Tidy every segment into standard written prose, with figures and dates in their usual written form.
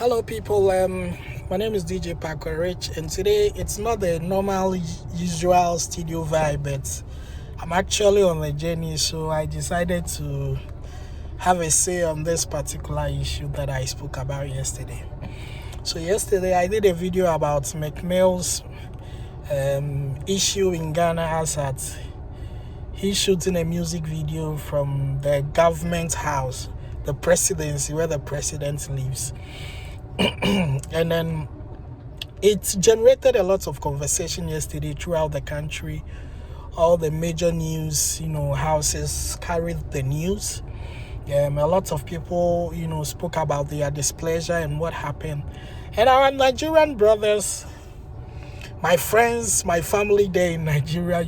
Hello, people. My name is DJ Paco Rich, and today it's not the normal, usual studio vibe, but I'm actually on the journey, so I decided to have a say on this particular issue that I spoke about yesterday. So yesterday I did a video about McMill's issue in Ghana, as at he's shooting a music video from the government house, the presidency, where the president lives. And then it generated a lot of conversation yesterday throughout the country. All the major news, houses carried the news. A lot of people, spoke about their displeasure and what happened. And our Nigerian brothers, my friends, my family there in Nigeria,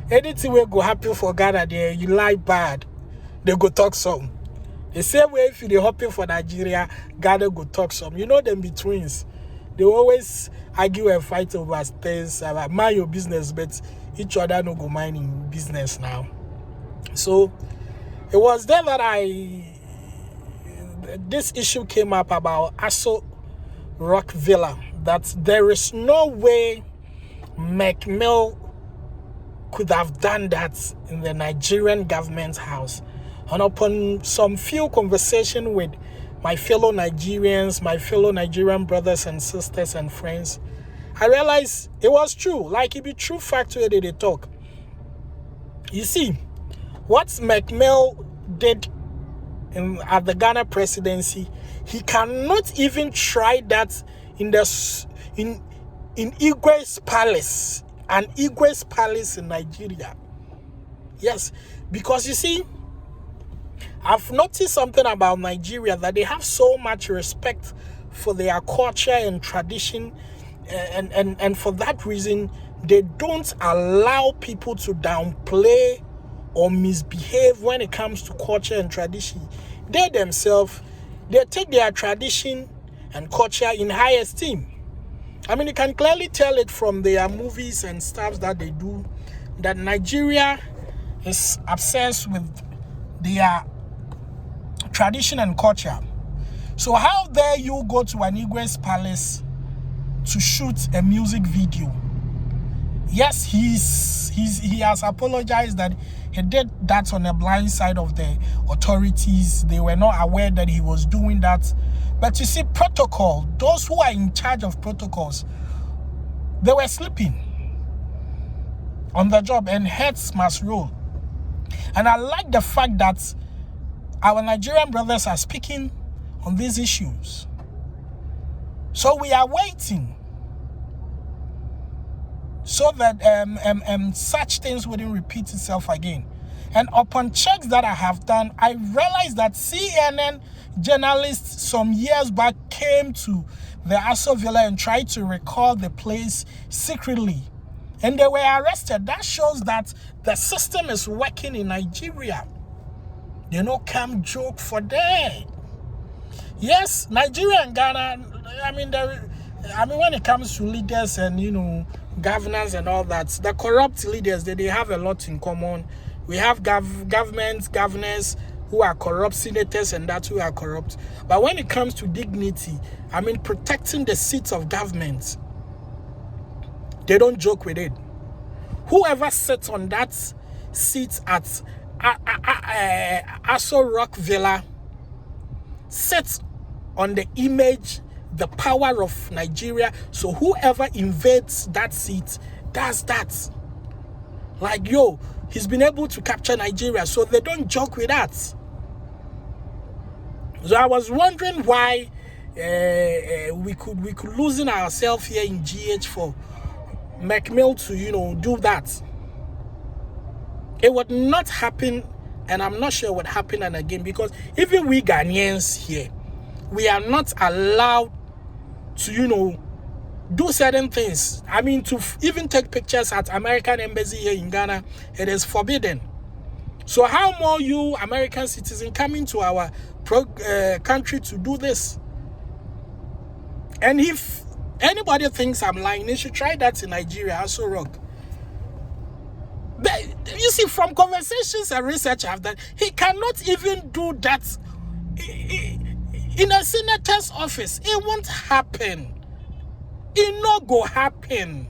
anything will go happen for Ghana there, you lie bad, they go talk some. The same way if you're hopping for Nigeria, Ghana go talk some. Them be twins. They always argue and fight over things. Mind your business, but each other no go mind in business now. So it was then that this issue came up about Aso Rock Villa, that there is no way McMill could have done that in the Nigerian government house. And upon some few conversation with my fellow Nigerians, my fellow Nigerian brothers and sisters and friends, I realized it was true. Like it be true fact where they talk. You see, what McMill did at the Ghana presidency, he cannot even try that in Igwes Palace, an Igwes Palace in Nigeria. Yes, because you see, I've noticed something about Nigeria, that they have so much respect for their culture and tradition, and for that reason, they don't allow people to downplay or misbehave when it comes to culture and tradition. They themselves, they take their tradition and culture in high esteem. I mean, you can clearly tell it from their movies and stuff that they do, that Nigeria is obsessed with their tradition and culture. So how dare you go to an Igwes Palace to shoot a music video? Yes, he has apologized that he did that on the blind side of the authorities. They were not aware that he was doing that. But you see, protocol, those who are in charge of protocols, they were sleeping on the job, and heads must roll. And I like the fact that our Nigerian brothers are speaking on these issues. So we are waiting so that such things wouldn't repeat itself again. And upon checks that I have done, I realized that CNN journalists some years back came to the Aso Villa and tried to recall the place secretly, and they were arrested. That shows that the system is working in Nigeria. They no come joke for that. Yes, Nigeria and Ghana, I mean, when it comes to leaders and, governors and all that, the corrupt leaders, they have a lot in common. We have governors who are corrupt, senators and that who are corrupt. But when it comes to dignity, protecting the seats of government, they don't joke with it. Whoever sits on that seat at Aso Rock Villa sits on the image, the power of Nigeria. So whoever invades that seat does that. Like, he's been able to capture Nigeria, so they don't joke with that. So I was wondering why we could loosen ourselves here in GH for McMill to do that. It would not happen, and I'm not sure what happened and again, because even we Ghanaians here, we are not allowed to, do certain things. To even take pictures at American embassy here in Ghana, it is forbidden. So how more you American citizens coming to our country to do this? And if anybody thinks I'm lying, they should try that in Nigeria, Aso Rock. But you see, from conversations and research I've done, he cannot even do that In a senator's office, it won't happen. It not go happen.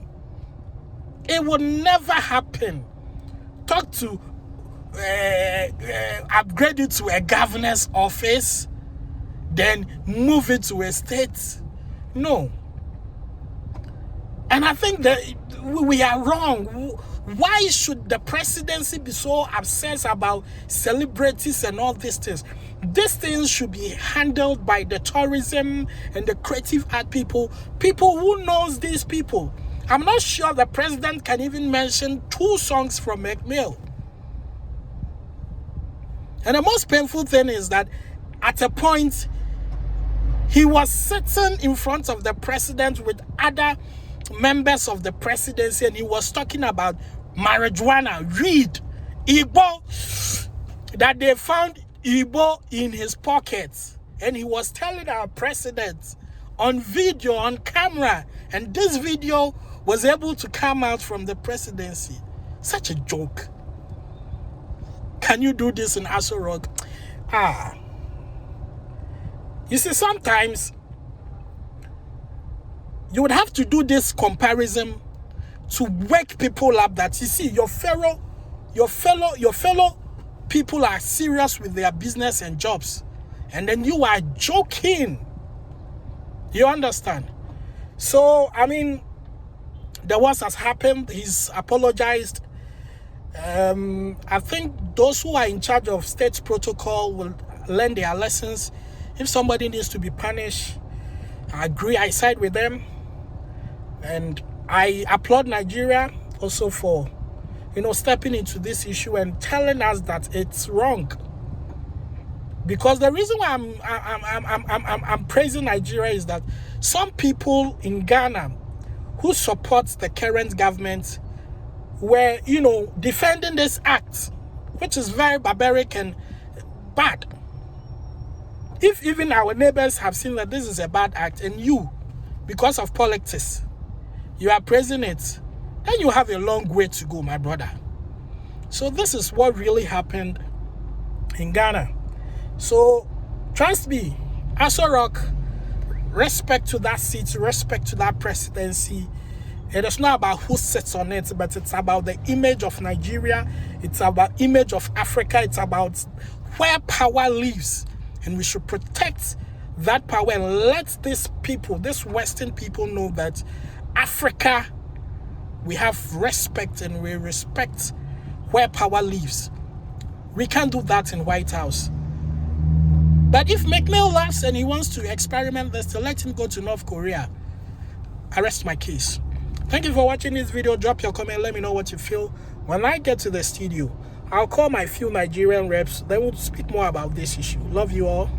It will never happen. Talk to upgrade it to a governor's office, then move it to a state. No. And I think that we are wrong. Why should the presidency be so obsessed about celebrities and all these things? These things should be handled by the tourism and the creative art people who knows these people. I'm not sure the president can even mention 2 songs from Meek. And the most painful thing is that at a point, he was sitting in front of the president with other members of the presidency, and he was talking about marijuana, weed, Igbo, that they found Igbo in his pockets. And he was telling our president on video, on camera, and this video was able to come out from the presidency. Such a joke. Can you do this in Aso Rock? You see, sometimes you would have to do this comparison to wake people up that, you see, your fellow people are serious with their business and jobs, and then you are joking. You understand? So, I mean, the worst has happened. He's apologized. I think those who are in charge of state protocol will learn their lessons. If somebody needs to be punished, I agree, I side with them. And I applaud Nigeria also for, stepping into this issue and telling us that it's wrong. Because the reason why I'm praising Nigeria is that some people in Ghana who support the current government were, defending this act, which is very barbaric and bad. If even our neighbors have seen that this is a bad act, and you, because of politics, you are praising it, then you have a long way to go, my brother. So this is what really happened in Ghana. So trust me, Aso Rock, respect to that seat, respect to that presidency. It is not about who sits on it, but it's about the image of Nigeria. It's about image of Africa. It's about where power lives. And we should protect that power and let these people, these Western people, know that Africa, we have respect and we respect where power lives. We can't do that in White House. But if Meek laughs and he wants to experiment this, to let him go to North Korea, I rest my case. Thank you for watching this video. Drop your comment. Let me know what you feel. When I get to the studio, I'll call my few Nigerian reps. Then we'll speak more about this issue. Love you all.